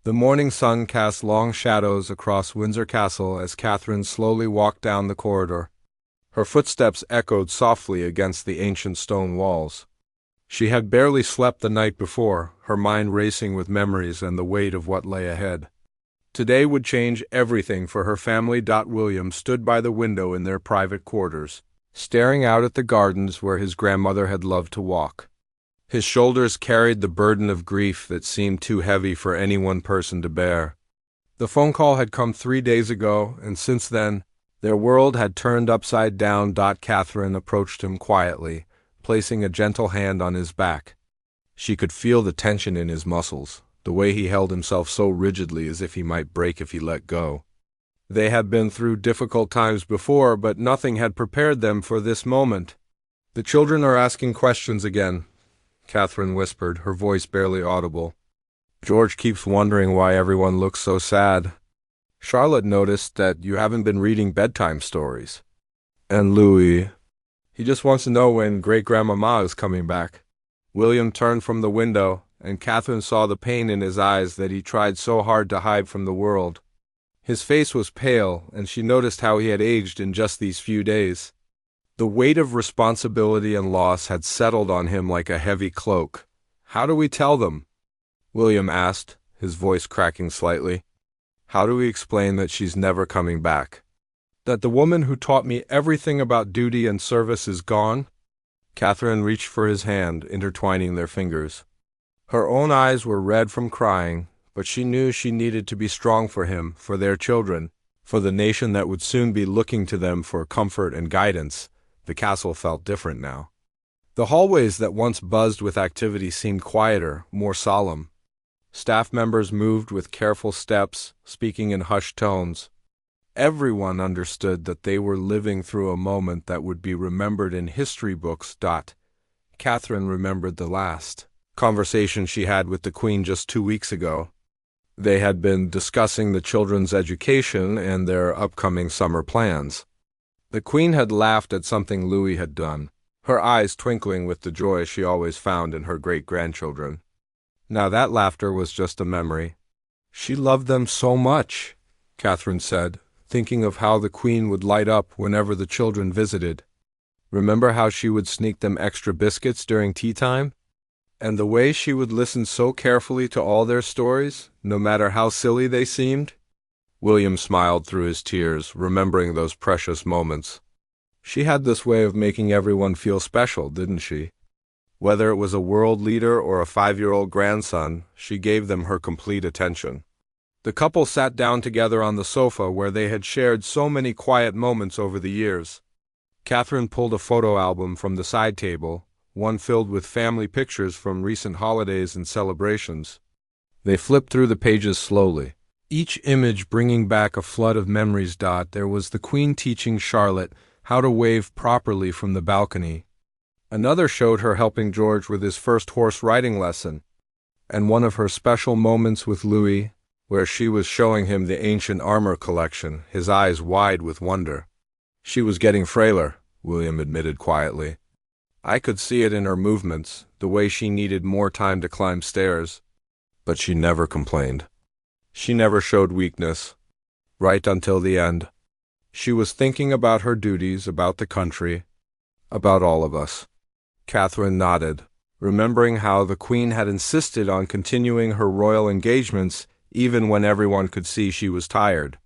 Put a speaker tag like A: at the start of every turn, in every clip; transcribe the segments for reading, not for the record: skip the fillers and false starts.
A: The morning sun cast long shadows across Windsor Castle as Catherine slowly walked down the corridor. Her footsteps echoed softly against the ancient stone walls. She had barely slept the night before, her mind racing with memories and the weight of what lay ahead. Today would change everything for her family. William stood by the window in their private quarters, staring out at the gardens where his grandmother had loved to walk. His shoulders carried the burden of grief that seemed too heavy for any one person to bear. The phone call had come 3 days ago, and since then, their world had turned upside down. Catherine approached him quietly, placing a gentle hand on his back. She could feel the tension in his muscles, the way he held himself so rigidly as if he might break if he let go. They had been through difficult times before, but nothing had prepared them for this moment. "The children are asking questions again," Catherine whispered, her voice barely audible. "George keeps wondering why everyone looks so sad. Charlotte noticed that you haven't been reading bedtime stories. And Louis, he just wants to know when great-grandmama is coming back." William turned from the window, and Catherine saw the pain in his eyes that he tried so hard to hide from the world. His face was pale, and she noticed how he had aged in just these few days. The weight of responsibility and loss had settled on him like a heavy cloak. "How do we tell them?" William asked, his voice cracking slightly. "How do we explain that she's never coming back? That the woman who taught me everything about duty and service is gone?" Catherine reached for his hand, intertwining their fingers. Her own eyes were red from crying, but she knew she needed to be strong for him, for their children, for the nation that would soon be looking to them for comfort and guidance. The castle felt different now. The hallways that once buzzed with activity seemed quieter, more solemn. Staff members moved with careful steps, speaking in hushed tones. Everyone understood that they were living through a moment that would be remembered in history books. Catherine remembered the last conversation she had with the Queen just 2 weeks ago. They had been discussing the children's education and their upcoming summer plans. The Queen had laughed at something Louis had done, her eyes twinkling with the joy she always found in her great-grandchildren. Now that laughter was just a memory. "She loved them so much," Catherine said, thinking of how the Queen would light up whenever the children visited. Remember how she would sneak them extra biscuits during tea time? And the way she would listen so carefully to all their stories, no matter how silly they seemed? William smiled through his tears, remembering those precious moments. She had this way of making everyone feel special, didn't she? Whether it was a world leader or a 5-year-old grandson, she gave them her complete attention. The couple sat down together on the sofa where they had shared so many quiet moments over the years. Catherine pulled a photo album from the side table, one filled with family pictures from recent holidays and celebrations. They flipped through the pages slowly, each image bringing back a flood of memories. There was the Queen teaching Charlotte how to wave properly from the balcony. Another showed her helping George with his first horse riding lesson, and one of her special moments with Louis, where she was showing him the ancient armor collection, his eyes wide with wonder. She was getting frailer, William admitted quietly. I could see it in her movements, the way she needed more time to climb stairs. But she never complained. She never showed weakness. Right until the end. She was thinking about her duties, about the country, about all of us. Catherine nodded, remembering how the Queen had insisted on continuing her royal engagements even when everyone could see she was tired.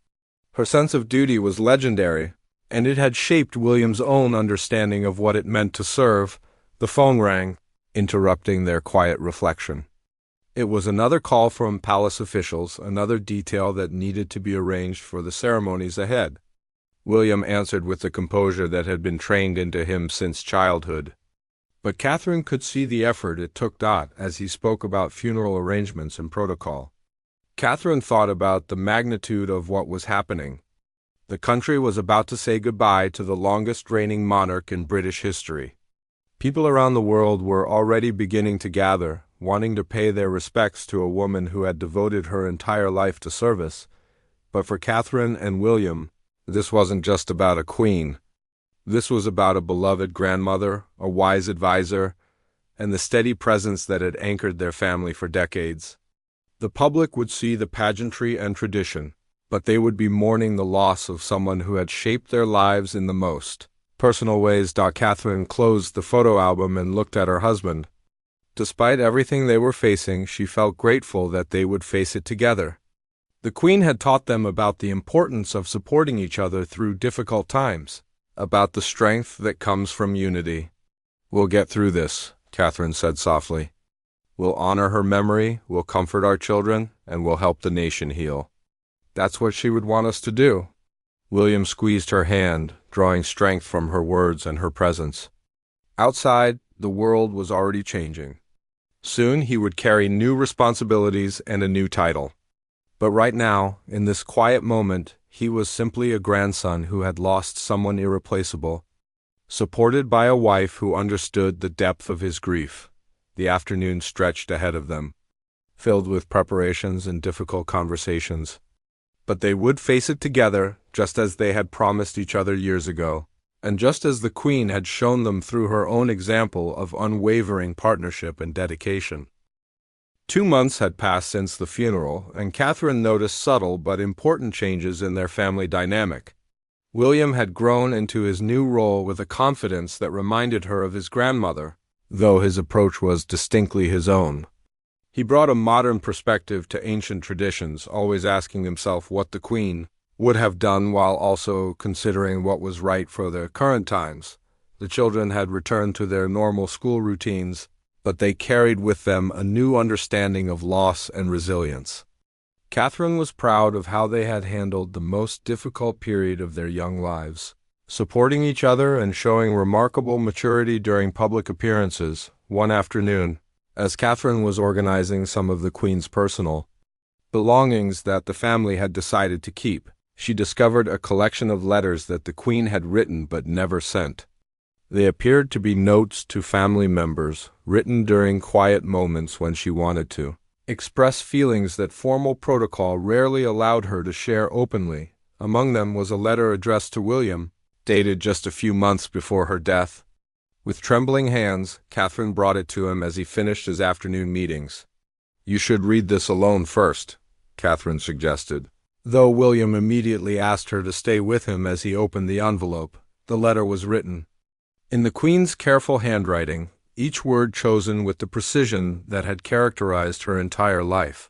A: Her sense of duty was legendary, and it had shaped William's own understanding of what it meant to serve. The phone rang, interrupting their quiet reflection. It was another call from palace officials, another detail that needed to be arranged for the ceremonies ahead. William answered with the composure that had been trained into him since childhood. But Catherine could see the effort it took as he spoke about funeral arrangements and protocol. Catherine thought about the magnitude of what was happening. The country was about to say goodbye to the longest reigning monarch in British history. People around the world were already beginning to gather, wanting to pay their respects to a woman who had devoted her entire life to service. But for Catherine and William, this wasn't just about a queen. This was about a beloved grandmother, a wise advisor, and the steady presence that had anchored their family for decades. The public would see the pageantry and tradition, but they would be mourning the loss of someone who had shaped their lives in the most personal ways. Catherine closed the photo album and looked at her husband. Despite everything they were facing, she felt grateful that they would face it together. The Queen had taught them about the importance of supporting each other through difficult times, about the strength that comes from unity. "We'll get through this," Catherine said softly. "We'll honor her memory, we'll comfort our children, and we'll help the nation heal." That's what she would want us to do. William squeezed her hand, drawing strength from her words and her presence. Outside, the world was already changing. Soon he would carry new responsibilities and a new title. But right now, in this quiet moment, he was simply a grandson who had lost someone irreplaceable. Supported by a wife who understood the depth of his grief, the afternoon stretched ahead of them, filled with preparations and difficult conversations. But they would face it together, just as they had promised each other years ago, and just as the Queen had shown them through her own example of unwavering partnership and dedication. 2 months had passed since the funeral, and Catherine noticed subtle but important changes in their family dynamic. William had grown into his new role with a confidence that reminded her of his grandmother, though his approach was distinctly his own. He brought a modern perspective to ancient traditions, always asking himself what the Queen would have done while also considering what was right for the current times. The children had returned to their normal school routines, but they carried with them a new understanding of loss and resilience. Catherine was proud of how they had handled the most difficult period of their young lives, supporting each other and showing remarkable maturity during public appearances. One afternoon, as Catherine was organizing some of the Queen's personal belongings that the family had decided to keep, she discovered a collection of letters that the Queen had written but never sent. They appeared to be notes to family members, written during quiet moments when she wanted to express feelings that formal protocol rarely allowed her to share openly. Among them was a letter addressed to William, dated just a few months before her death. With trembling hands, Catherine brought it to him as he finished his afternoon meetings. "You should read this alone first," Catherine suggested, though William immediately asked her to stay with him as he opened the envelope. The letter was written in the Queen's careful handwriting, each word chosen with the precision that had characterized her entire life.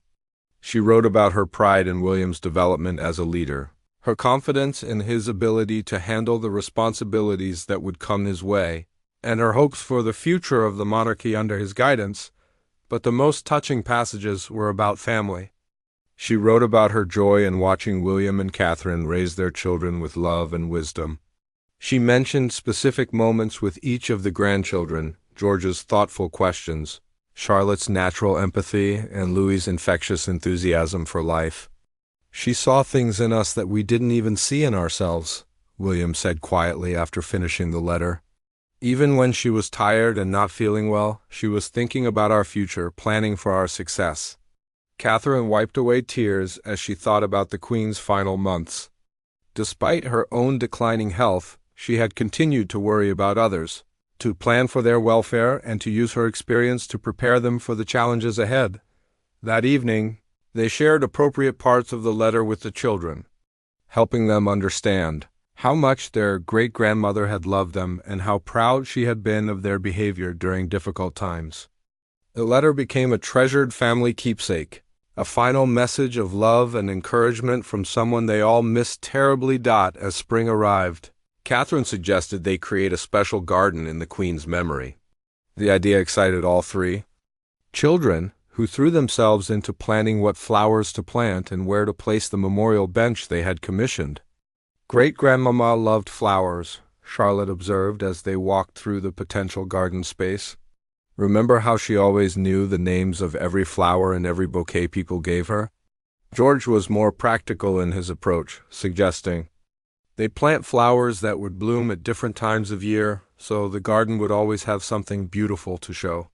A: She wrote about her pride in William's development as a leader, her confidence in his ability to handle the responsibilities that would come his way, and her hopes for the future of the monarchy under his guidance. But the most touching passages were about family. She wrote about her joy in watching William and Catherine raise their children with love and wisdom. She mentioned specific moments with each of the grandchildren, George's thoughtful questions, Charlotte's natural empathy, and Louis's infectious enthusiasm for life. "She saw things in us that we didn't even see in ourselves," William said quietly after finishing the letter. "Even when she was tired and not feeling well, she was thinking about our future, planning for our success." Catherine wiped away tears as she thought about the Queen's final months. Despite her own declining health, she had continued to worry about others, to plan for their welfare, and to use her experience to prepare them for the challenges ahead. That evening, they shared appropriate parts of the letter with the children, helping them understand how much their great-grandmother had loved them and how proud she had been of their behavior during difficult times. The letter became a treasured family keepsake, a final message of love and encouragement from someone they all missed terribly. As spring arrived, Catherine suggested they create a special garden in the Queen's memory. The idea excited all three children, who threw themselves into planning what flowers to plant and where to place the memorial bench they had commissioned. "Great-grandmama loved flowers," Charlotte observed as they walked through the potential garden space. "Remember how she always knew the names of every flower and every bouquet people gave her?" George was more practical in his approach, suggesting they'd plant flowers that would bloom at different times of year, so the garden would always have something beautiful to show.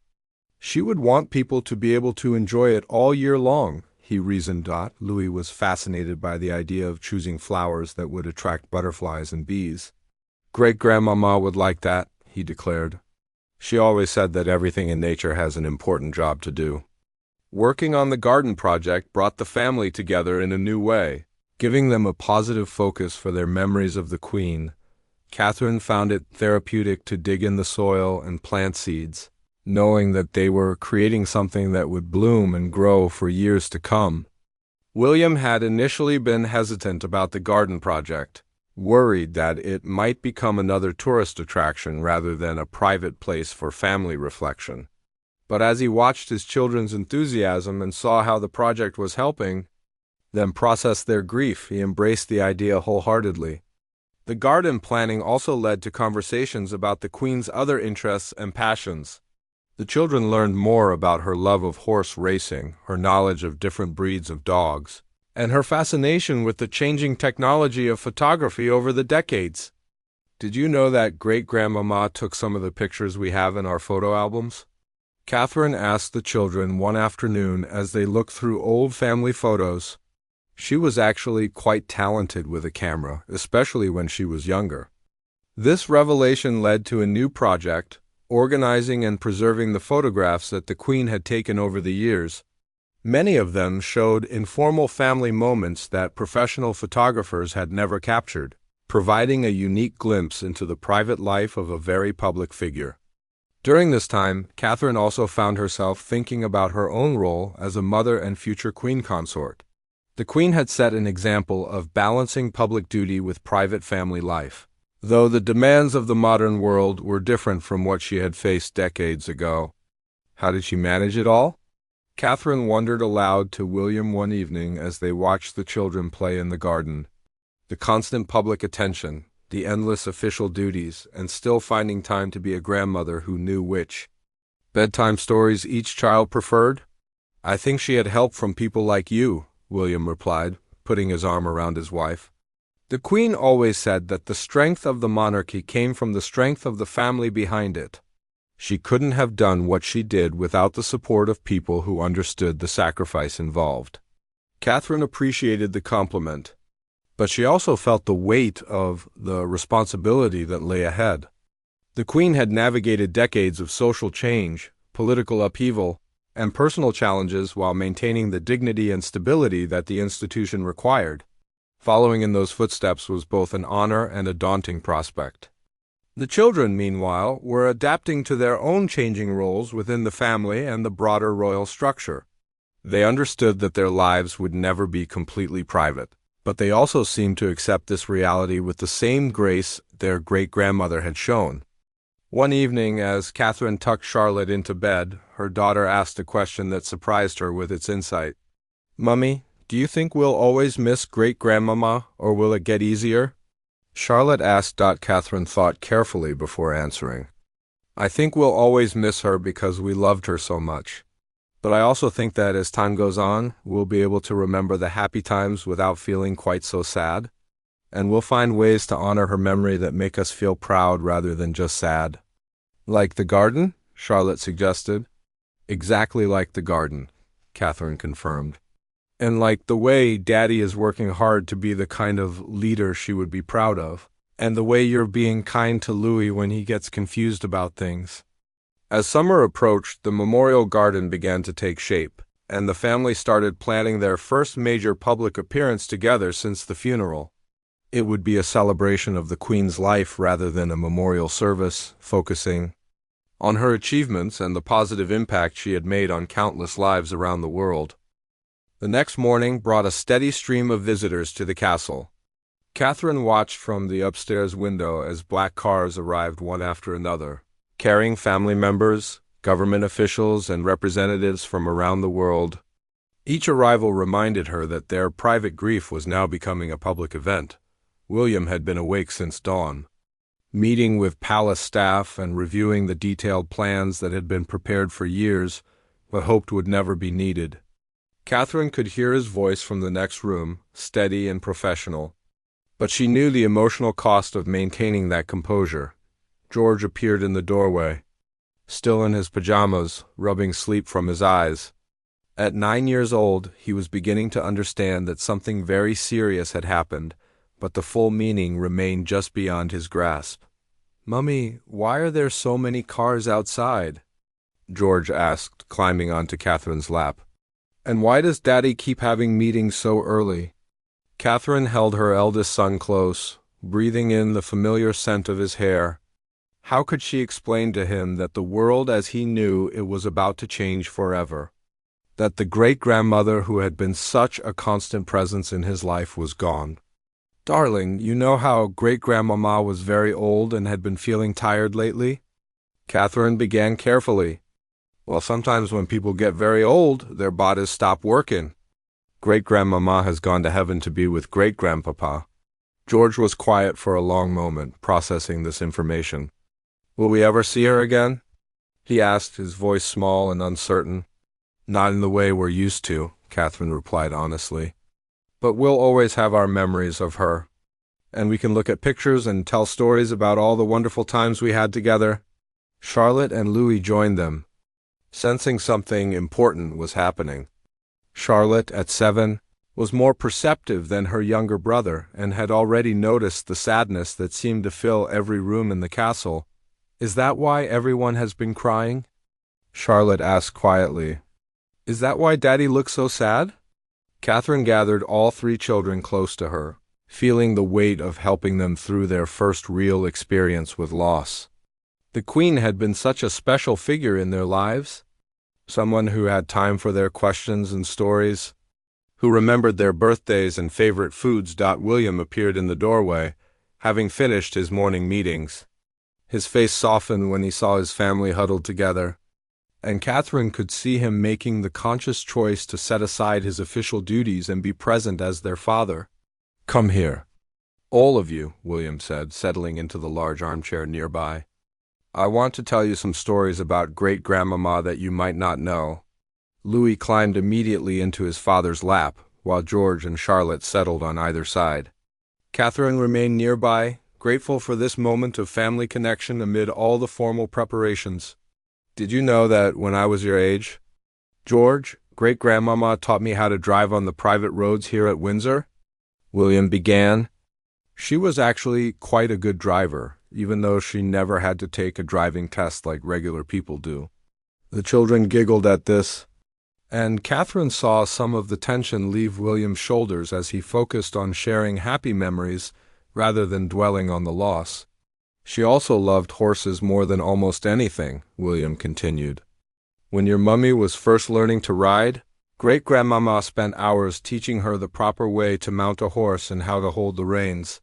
A: "She would want people to be able to enjoy it all year long," he reasoned. Louis was fascinated by the idea of choosing flowers that would attract butterflies and bees. "Great-grandmama would like that," he declared. "She always said that everything in nature has an important job to do." Working on the garden project brought the family together in a new way, giving them a positive focus for their memories of the Queen. Catherine found it therapeutic to dig in the soil and plant seeds, knowing that they were creating something that would bloom and grow for years to come. William had initially been hesitant about the garden project, worried that it might become another tourist attraction rather than a private place for family reflection. But as he watched his children's enthusiasm and saw how the project was helping them process their grief, he embraced the idea wholeheartedly. The garden planning also led to conversations about the Queen's other interests and passions. The children learned more about her love of horse racing, her knowledge of different breeds of dogs, and her fascination with the changing technology of photography over the decades. Did you know that great-grandmama took some of the pictures we have in our photo albums? Catherine asked the children one afternoon as they looked through old family photos. She was actually quite talented with a camera, especially when she was younger. This revelation led to a new project, organizing and preserving the photographs that the Queen had taken over the years. Many of them showed informal family moments that professional photographers had never captured, providing a unique glimpse into the private life of a very public figure. During this time, Catherine also found herself thinking about her own role as a mother and future Queen consort. The Queen had set an example of balancing public duty with private family life, though the demands of the modern world were different from what she had faced decades ago. How did she manage it all? Catherine wondered aloud to William one evening as they watched the children play in the garden. The constant public attention, the endless official duties, and still finding time to be a grandmother who knew which bedtime stories each child preferred? I think she had help from people like you, William replied, putting his arm around his wife. The Queen always said that the strength of the monarchy came from the strength of the family behind it. She couldn't have done what she did without the support of people who understood the sacrifice involved. Catherine appreciated the compliment, but she also felt the weight of the responsibility that lay ahead. The Queen had navigated decades of social change, political upheaval, and personal challenges while maintaining the dignity and stability that the institution required. Following in those footsteps was both an honor and a daunting prospect. The children, meanwhile, were adapting to their own changing roles within the family and the broader royal structure. They understood that their lives would never be completely private, but they also seemed to accept this reality with the same grace their great-grandmother had shown. One evening, as Catherine tucked Charlotte into bed, her daughter asked a question that surprised her with its insight. "Mummy, do you think we'll always miss great-grandmama, or will it get easier?" Charlotte asked. Catherine thought carefully before answering. "I think we'll always miss her because we loved her so much. But I also think that as time goes on, we'll be able to remember the happy times without feeling quite so sad. And we'll find ways to honor her memory that make us feel proud rather than just sad." "Like the garden?" Charlotte suggested. "Exactly like the garden," Catherine confirmed. "And like the way Daddy is working hard to be the kind of leader she would be proud of, and the way you're being kind to Louis when he gets confused about things." As summer approached, the memorial garden began to take shape, and the family started planning their first major public appearance together since the funeral. It would be a celebration of the Queen's life rather than a memorial service, focusing on her achievements and the positive impact she had made on countless lives around the world. The next morning brought a steady stream of visitors to the castle. Catherine watched from the upstairs window as black cars arrived one after another, carrying family members, government officials, and representatives from around the world. Each arrival reminded her that their private grief was now becoming a public event. William had been awake since dawn, meeting with palace staff and reviewing the detailed plans that had been prepared for years but hoped would never be needed. Catherine could hear his voice from the next room, steady and professional, but she knew the emotional cost of maintaining that composure. George appeared in the doorway, still in his pajamas, rubbing sleep from his eyes. At 9 years old, he was beginning to understand that something very serious had happened, but the full meaning remained just beyond his grasp. "Mummy, why are there so many cars outside?" George asked, climbing onto Catherine's lap. And why does Daddy keep having meetings so early? Catherine held her eldest son close, breathing in the familiar scent of his hair. How could she explain to him that the world as he knew it was about to change forever? That the great-grandmother who had been such a constant presence in his life was gone? "Darling, you know how great-grandmama was very old and had been feeling tired lately?" Catherine began carefully. "Well, sometimes when people get very old, their bodies stop working. Great-grandmama has gone to heaven to be with great-grandpapa." George was quiet for a long moment, processing this information. "Will we ever see her again?" he asked, his voice small and uncertain. "Not in the way we're used to," Catherine replied honestly. "But we'll always have our memories of her. And we can look at pictures and tell stories about all the wonderful times we had together." Charlotte and Louis joined them, sensing something important was happening. Charlotte, at 7, was more perceptive than her younger brother and had already noticed the sadness that seemed to fill every room in the castle. "Is that why everyone has been crying?" Charlotte asked quietly. "Is that why Daddy looks so sad?" Catherine gathered all 3 children close to her, feeling the weight of helping them through their first real experience with loss. The Queen had been such a special figure in their lives, someone who had time for their questions and stories, who remembered their birthdays and favorite foods. William appeared in the doorway, having finished his morning meetings. His face softened when he saw his family huddled together, and Catherine could see him making the conscious choice to set aside his official duties and be present as their father. "Come here, all of you," William said, settling into the large armchair nearby. "I want to tell you some stories about great-grandmama that you might not know." Louis climbed immediately into his father's lap, while George and Charlotte settled on either side. Catherine remained nearby, grateful for this moment of family connection amid all the formal preparations. "Did you know that when I was your age, George, great-grandmama taught me how to drive on the private roads here at Windsor?" William began. "She was actually quite a good driver, even though she never had to take a driving test like regular people do." The children giggled at this, and Catherine saw some of the tension leave William's shoulders as he focused on sharing happy memories rather than dwelling on the loss. "She also loved horses more than almost anything," William continued. "When your mummy was first learning to ride, great-grandmama spent hours teaching her the proper way to mount a horse and how to hold the reins."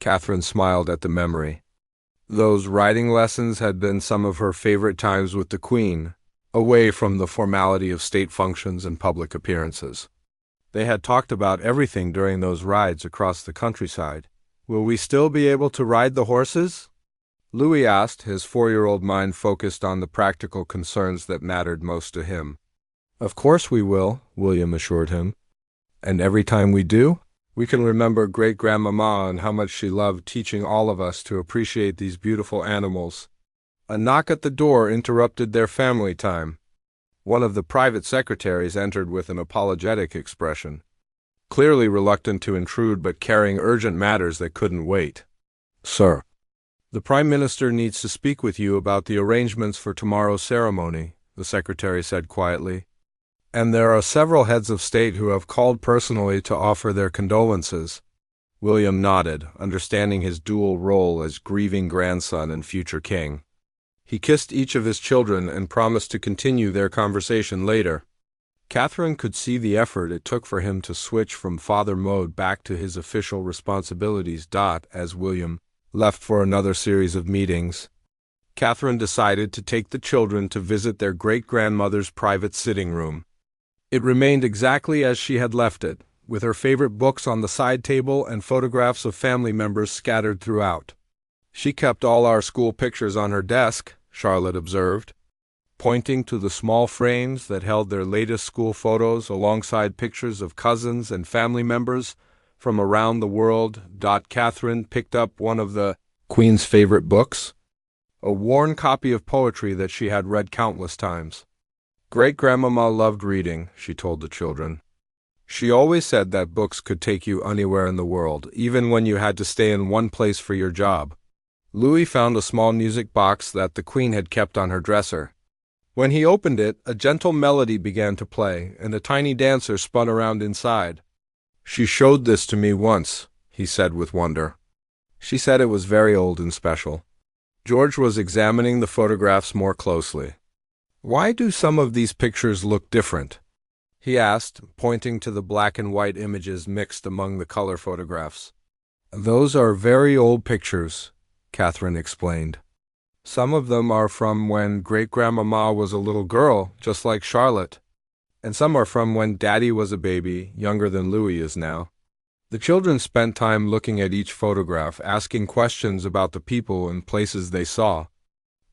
A: Catherine smiled at the memory. Those riding lessons had been some of her favorite times with the Queen, away from the formality of state functions and public appearances. They had talked about everything during those rides across the countryside. "Will we still be able to ride the horses?" Louis asked, his 4-year-old mind focused on the practical concerns that mattered most to him. "Of course we will," William assured him. "And every time we do, we can remember great-grandmama and how much she loved teaching all of us to appreciate these beautiful animals." A knock at the door interrupted their family time. One of the private secretaries entered with an apologetic expression, clearly reluctant to intrude but carrying urgent matters that couldn't wait. "Sir, the Prime Minister needs to speak with you about the arrangements for tomorrow's ceremony," the secretary said quietly. "And there are several heads of state who have called personally to offer their condolences." William nodded, understanding his dual role as grieving grandson and future king. He kissed each of his children and promised to continue their conversation later. Catherine could see the effort it took for him to switch from father mode back to his official responsibilities. As William left for another series of meetings, Catherine decided to take the children to visit their great-grandmother's private sitting room. It remained exactly as she had left it, with her favorite books on the side table and photographs of family members scattered throughout. "She kept all our school pictures on her desk," Charlotte observed, pointing to the small frames that held their latest school photos alongside pictures of cousins and family members from around the world. Catherine picked up one of the Queen's favorite books, a worn copy of poetry that she had read countless times. "Great-grandmama loved reading," she told the children. "She always said that books could take you anywhere in the world, even when you had to stay in one place for your job." Louis found a small music box that the Queen had kept on her dresser. When he opened it, a gentle melody began to play, and a tiny dancer spun around inside. "She showed this to me once," he said with wonder. "She said it was very old and special." George was examining the photographs more closely. "Why do some of these pictures look different?" he asked, pointing to the black and white images mixed among the color photographs. "Those are very old pictures," Catherine explained. "Some of them are from when great-grandmama was a little girl, just like Charlotte, and some are from when Daddy was a baby, younger than Louis is now." The children spent time looking at each photograph, asking questions about the people and places they saw.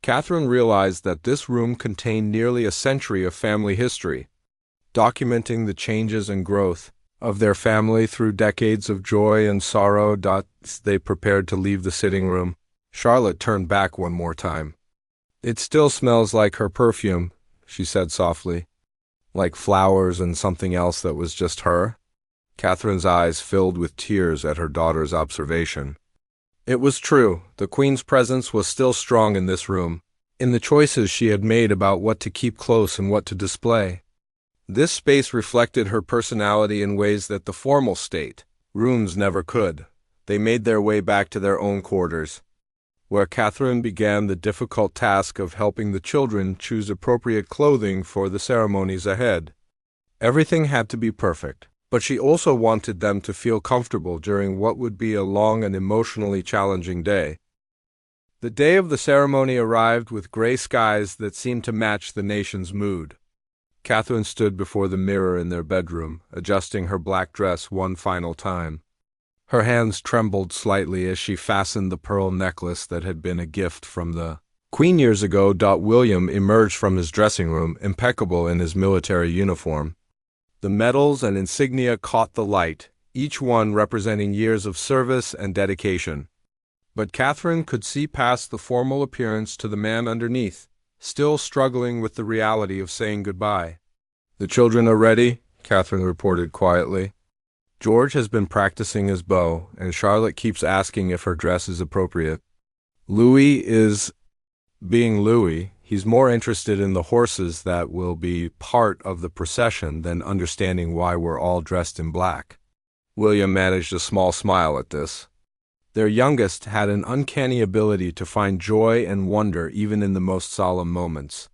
A: Catherine realized that this room contained nearly a century of family history, documenting the changes and growth of their family through decades of joy and sorrow. As they prepared to leave the sitting room, Charlotte turned back one more time. "It still smells like her perfume," she said softly. "Like flowers and something else that was just her?" Catherine's eyes filled with tears at her daughter's observation. It was true. The Queen's presence was still strong in this room, in the choices she had made about what to keep close and what to display. This space reflected her personality in ways that the formal state rooms never could. They made their way back to their own quarters, where Catherine began the difficult task of helping the children choose appropriate clothing for the ceremonies ahead. Everything had to be perfect, but she also wanted them to feel comfortable during what would be a long and emotionally challenging day. The day of the ceremony arrived with gray skies that seemed to match the nation's mood. Catherine stood before the mirror in their bedroom, adjusting her black dress one final time. Her hands trembled slightly as she fastened the pearl necklace that had been a gift from the Queen years ago. William emerged from his dressing room, impeccable in his military uniform. The medals and insignia caught the light, each one representing years of service and dedication. But Catherine could see past the formal appearance to the man underneath, still struggling with the reality of saying goodbye. "The children are ready," Catherine reported quietly. "George has been practicing his bow, and Charlotte keeps asking if her dress is appropriate. Louis is being Louis. He's more interested in the horses that will be part of the procession than understanding why we're all dressed in black." William managed a small smile at this. Their youngest had an uncanny ability to find joy and wonder even in the most solemn moments.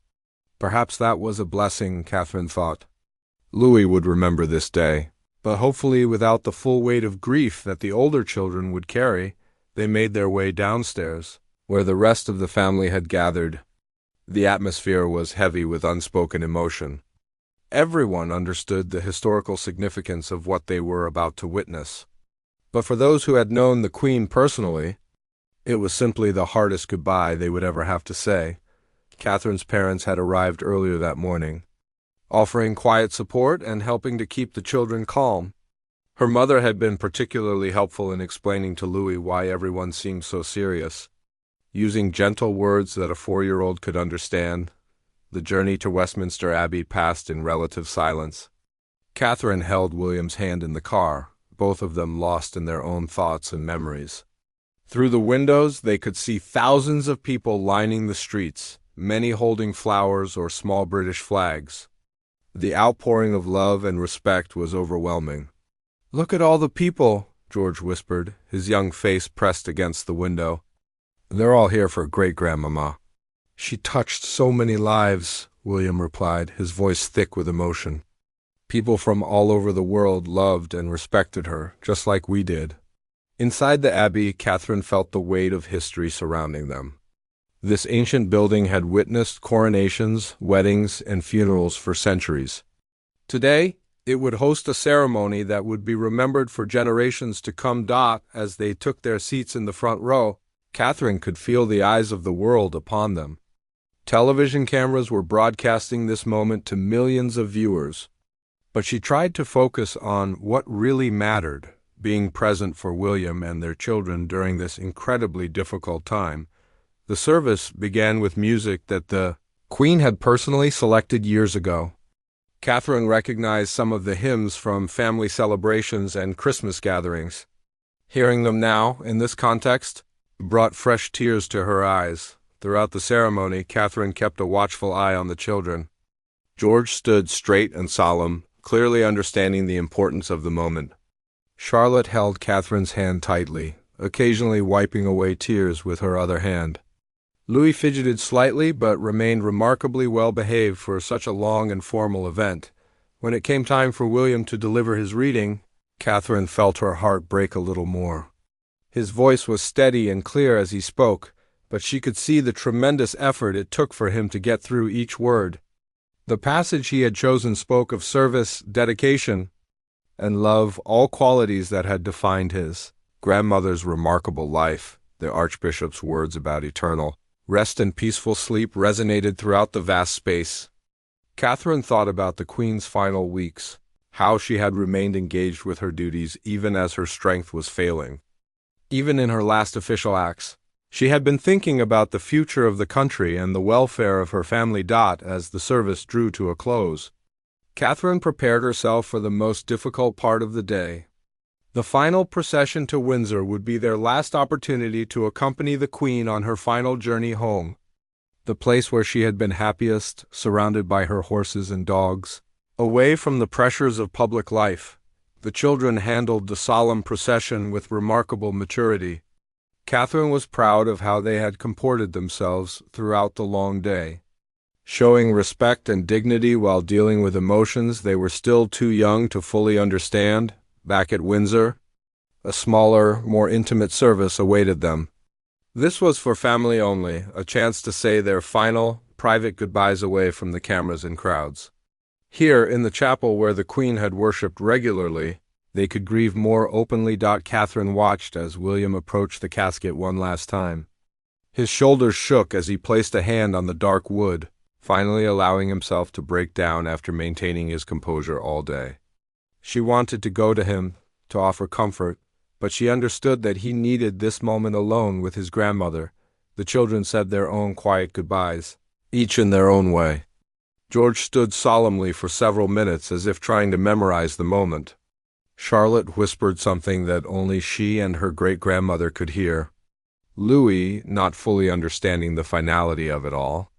A: Perhaps that was a blessing, Catherine thought. Louis would remember this day, but hopefully without the full weight of grief that the older children would carry. They made their way downstairs, where the rest of the family had gathered. The atmosphere was heavy with unspoken emotion. Everyone understood the historical significance of what they were about to witness. But for those who had known the Queen personally, it was simply the hardest goodbye they would ever have to say. Catherine's parents had arrived earlier that morning, offering quiet support and helping to keep the children calm. Her mother had been particularly helpful in explaining to Louis why everyone seemed so serious. Using gentle words that a 4-year-old could understand, the journey to Westminster Abbey passed in relative silence. Catherine held William's hand in the car, both of them lost in their own thoughts and memories. Through the windows, they could see thousands of people lining the streets, many holding flowers or small British flags. The outpouring of love and respect was overwhelming. "Look at all the people," George whispered, his young face pressed against the window. "They're all here for great-grandmama. She touched so many lives," William replied, his voice thick with emotion. "People from all over the world loved and respected her, just like we did." Inside the Abbey, Catherine felt the weight of history surrounding them. This ancient building had witnessed coronations, weddings, and funerals for centuries. Today, it would host a ceremony that would be remembered for generations to come. As they took their seats in the front row, Catherine could feel the eyes of the world upon them. Television cameras were broadcasting this moment to millions of viewers. But she tried to focus on what really mattered, being present for William and their children during this incredibly difficult time. The service began with music that the Queen had personally selected years ago. Catherine recognized some of the hymns from family celebrations and Christmas gatherings. Hearing them now, in this context, brought fresh tears to her eyes. Throughout the ceremony, Catherine kept a watchful eye on the children. George stood straight and solemn, clearly understanding the importance of the moment. Charlotte held Catherine's hand tightly, occasionally wiping away tears with her other hand. Louis fidgeted slightly but remained remarkably well behaved for such a long and formal event. When it came time for William to deliver his reading, Catherine felt her heart break a little more. His voice was steady and clear as he spoke, but she could see the tremendous effort it took for him to get through each word. The passage he had chosen spoke of service, dedication, and love, all qualities that had defined his grandmother's remarkable life. The Archbishop's words about eternal rest and peaceful sleep resonated throughout the vast space. Catherine thought about the Queen's final weeks, how she had remained engaged with her duties even as her strength was failing. Even in her last official acts, she had been thinking about the future of the country and the welfare of her family. As the service drew to a close, Catherine prepared herself for the most difficult part of the day. The final procession to Windsor would be their last opportunity to accompany the Queen on her final journey home, the place where she had been happiest, surrounded by her horses and dogs. Away from the pressures of public life, the children handled the solemn procession with remarkable maturity. Catherine was proud of how they had comported themselves throughout the long day, showing respect and dignity while dealing with emotions they were still too young to fully understand. Back at Windsor, a smaller, more intimate service awaited them. This was for family only, a chance to say their final, private goodbyes away from the cameras and crowds. Here, in the chapel where the Queen had worshipped regularly, they could grieve more openly. Catherine watched as William approached the casket one last time. His shoulders shook as he placed a hand on the dark wood, finally allowing himself to break down after maintaining his composure all day. She wanted to go to him, to offer comfort, but she understood that he needed this moment alone with his grandmother. The children said their own quiet goodbyes, each in their own way. George stood solemnly for several minutes as if trying to memorize the moment. Charlotte whispered something that only she and her great-grandmother could hear. Louis, not fully understanding the finality of it all,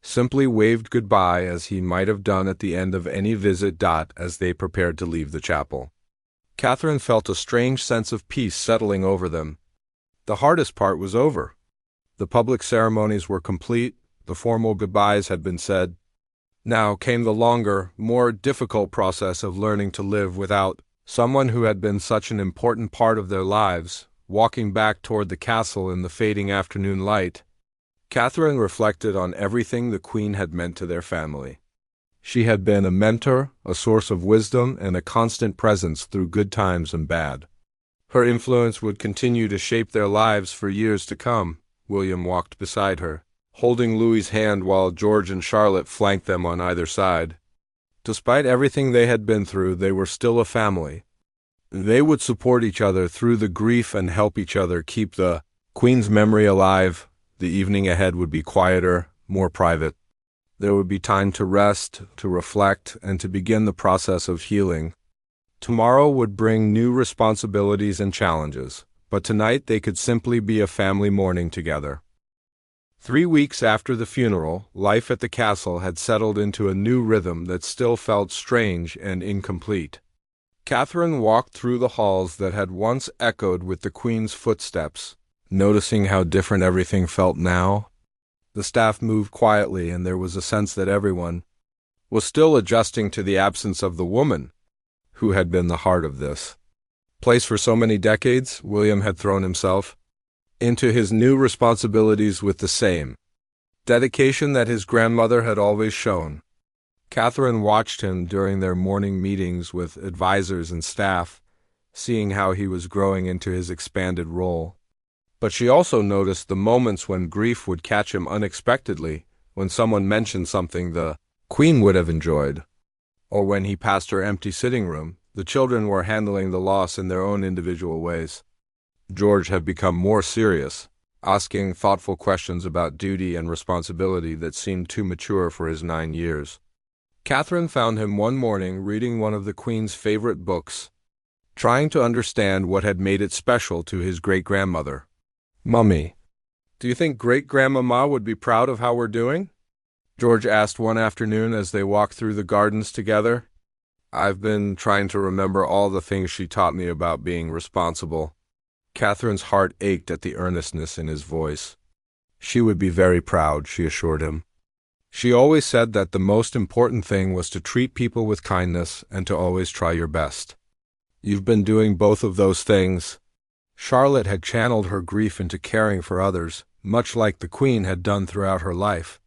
A: simply waved goodbye as he might have done at the end of any visit. As they prepared to leave the chapel, Catherine felt a strange sense of peace settling over them. The hardest part was over. The public ceremonies were complete, the formal goodbyes had been said. Now came the longer, more difficult process of learning to live without someone who had been such an important part of their lives. Walking back toward the castle in the fading afternoon light, Catherine reflected on everything the Queen had meant to their family. She had been a mentor, a source of wisdom, and a constant presence through good times and bad. Her influence would continue to shape their lives for years to come. William walked beside her, holding Louis's hand while George and Charlotte flanked them on either side. Despite everything they had been through, they were still a family. They would support each other through the grief and help each other keep the Queen's memory alive. The evening ahead would be quieter, more private. There would be time to rest, to reflect, and to begin the process of healing. Tomorrow would bring new responsibilities and challenges, but tonight they could simply be a family mourning together. 3 weeks after the funeral, life at the castle had settled into a new rhythm that still felt strange and incomplete. Catherine walked through the halls that had once echoed with the Queen's footsteps, noticing how different everything felt now. The staff moved quietly, and there was a sense that everyone was still adjusting to the absence of the woman who had been the heart of this place for so many decades. William had thrown himself into his new responsibilities with the same dedication that his grandmother had always shown. Catherine watched him during their morning meetings with advisors and staff, seeing how he was growing into his expanded role. But she also noticed the moments when grief would catch him unexpectedly, when someone mentioned something the Queen would have enjoyed, or when he passed her empty sitting room. The children were handling the loss in their own individual ways. George had become more serious, asking thoughtful questions about duty and responsibility that seemed too mature for his 9 years. Catherine found him one morning reading one of the Queen's favorite books, trying to understand what had made it special to his great-grandmother. "Mummy, Do you think great-grandmama would be proud of how we're doing? George asked one afternoon as they walked through the gardens together. I've been trying to remember all the things she taught me about being responsible. Catherine's heart ached at the earnestness in his voice. She would be very proud, she assured him. She always said that the most important thing was to treat people with kindness and to always try your best. You've been doing both of those things. Charlotte had channeled her grief into caring for others, much like the Queen had done throughout her life.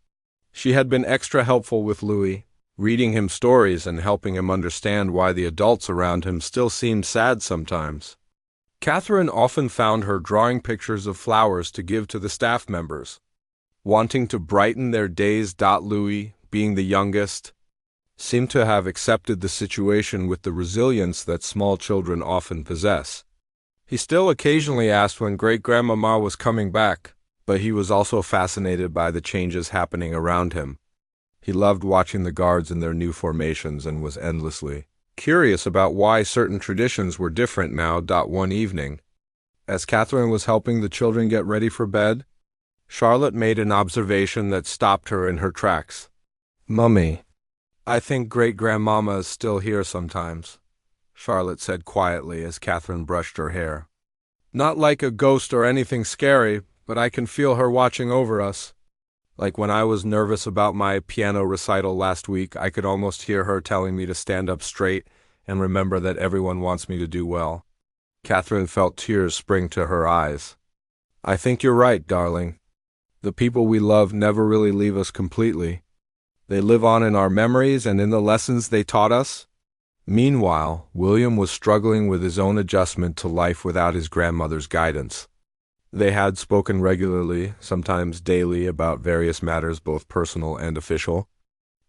A: She had been extra helpful with Louis, reading him stories and helping him understand why the adults around him still seemed sad sometimes. Catherine often found her drawing pictures of flowers to give to the staff members, wanting to brighten their days. Louis, being the youngest, seemed to have accepted the situation with the resilience that small children often possess. He still occasionally asked when great-grandmama was coming back, but he was also fascinated by the changes happening around him. He loved watching the guards in their new formations and was endlessly curious about why certain traditions were different now. One evening, as Catherine was helping the children get ready for bed, Charlotte made an observation that stopped her in her tracks. "Mummy, I think great-grandmama is still here sometimes," Charlotte said quietly as Catherine brushed her hair. "Not like a ghost or anything scary, but I can feel her watching over us. Like when I was nervous about my piano recital last week, I could almost hear her telling me to stand up straight and remember that everyone wants me to do well." Catherine felt tears spring to her eyes. "I think you're right, darling. The people we love never really leave us completely. They live on in our memories and in the lessons they taught us." Meanwhile, William was struggling with his own adjustment to life without his grandmother's guidance. They had spoken regularly, sometimes daily, about various matters both personal and official.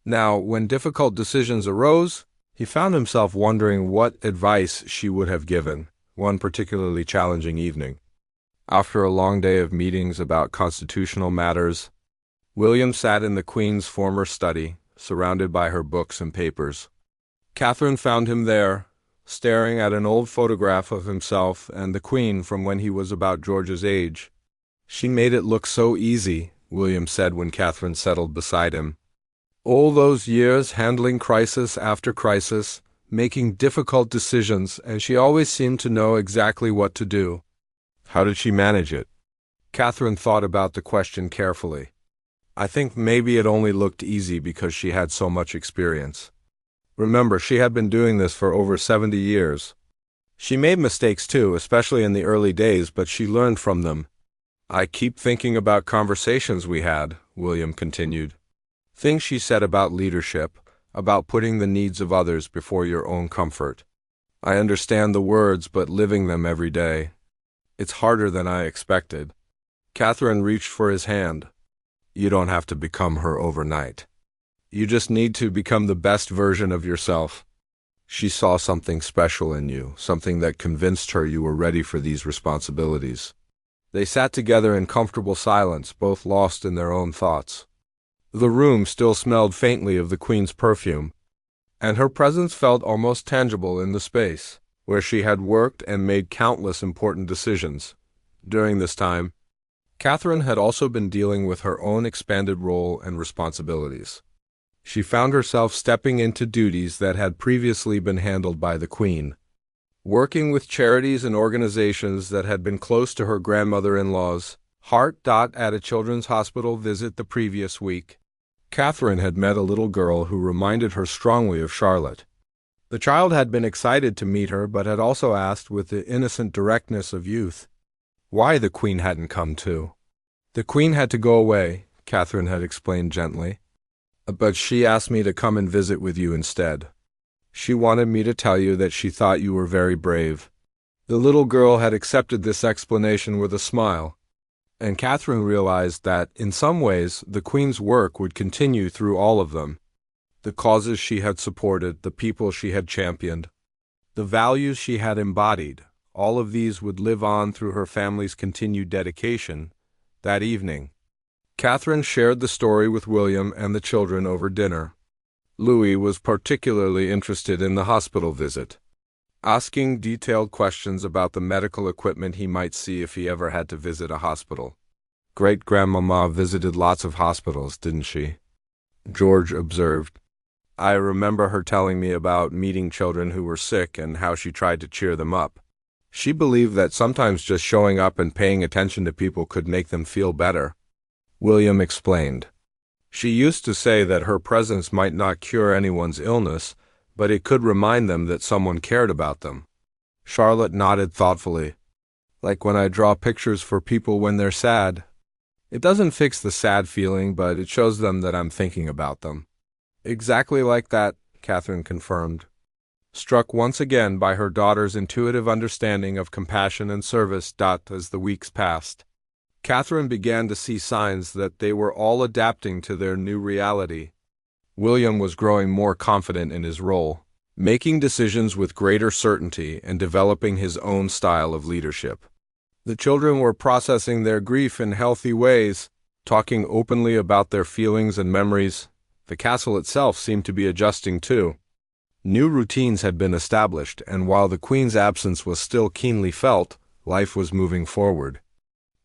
A: Now, when difficult decisions arose, he found himself wondering what advice she would have given, one particularly challenging evening. After a long day of meetings about constitutional matters, William sat in the Queen's former study, surrounded by her books and papers. Catherine found him there, staring at an old photograph of himself and the Queen from when he was about George's age. "She made it look so easy," William said when Catherine settled beside him. "All those years handling crisis after crisis, making difficult decisions, and she always seemed to know exactly what to do. How did she manage it?" Catherine thought about the question carefully. "I think maybe it only looked easy because she had so much experience. Remember, she had been doing this for over 70 years. She made mistakes too, especially in the early days, but she learned from them. I keep thinking about conversations we had," William continued. "Things she said about leadership, about putting the needs of others before your own comfort. I understand the words, but living them every day. It's harder than I expected." Catherine reached for his hand. "You don't have to become her overnight. You just need to become the best version of yourself. She saw something special in you, something that convinced her you were ready for these responsibilities." They sat together in comfortable silence, both lost in their own thoughts. The room still smelled faintly of the Queen's perfume, and her presence felt almost tangible in the space where she had worked and made countless important decisions. During this time, Catherine had also been dealing with her own expanded role and responsibilities. She found herself stepping into duties that had previously been handled by the Queen, working with charities and organizations that had been close to her grandmother-in-law's heart. At a children's hospital visit the previous week, Catherine had met a little girl who reminded her strongly of Charlotte. The child had been excited to meet her, but had also asked with the innocent directness of youth why the Queen hadn't come too. "The Queen had to go away," Catherine had explained gently. "But she asked me to come and visit with you instead. She wanted me to tell you that she thought you were very brave." The little girl had accepted this explanation with a smile, and Catherine realized that, in some ways, the Queen's work would continue through all of them. The causes she had supported, the people she had championed, the values she had embodied, all of these would live on through her family's continued dedication. That evening, Catherine shared the story with William and the children over dinner. Louis was particularly interested in the hospital visit, asking detailed questions about the medical equipment he might see if he ever had to visit a hospital. Great-grandmama visited lots of hospitals, didn't she? George observed. I remember her telling me about meeting children who were sick and how she tried to cheer them up. She believed that sometimes just showing up and paying attention to people could make them feel better. William explained. She used to say that her presence might not cure anyone's illness, but it could remind them that someone cared about them. Charlotte nodded thoughtfully. Like when I draw pictures for people when they're sad. It doesn't fix the sad feeling, but it shows them that I'm thinking about them. Exactly like that, Catherine confirmed, struck once again by her daughter's intuitive understanding of compassion and service. As the weeks passed, Catherine began to see signs that they were all adapting to their new reality. William was growing more confident in his role, making decisions with greater certainty and developing his own style of leadership. The children were processing their grief in healthy ways, talking openly about their feelings and memories. The castle itself seemed to be adjusting too. New routines had been established, and while the Queen's absence was still keenly felt, life was moving forward.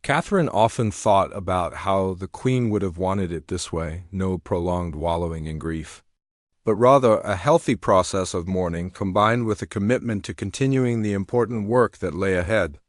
A: Catherine often thought about how the Queen would have wanted it this way, no prolonged wallowing in grief, but rather a healthy process of mourning combined with a commitment to continuing the important work that lay ahead.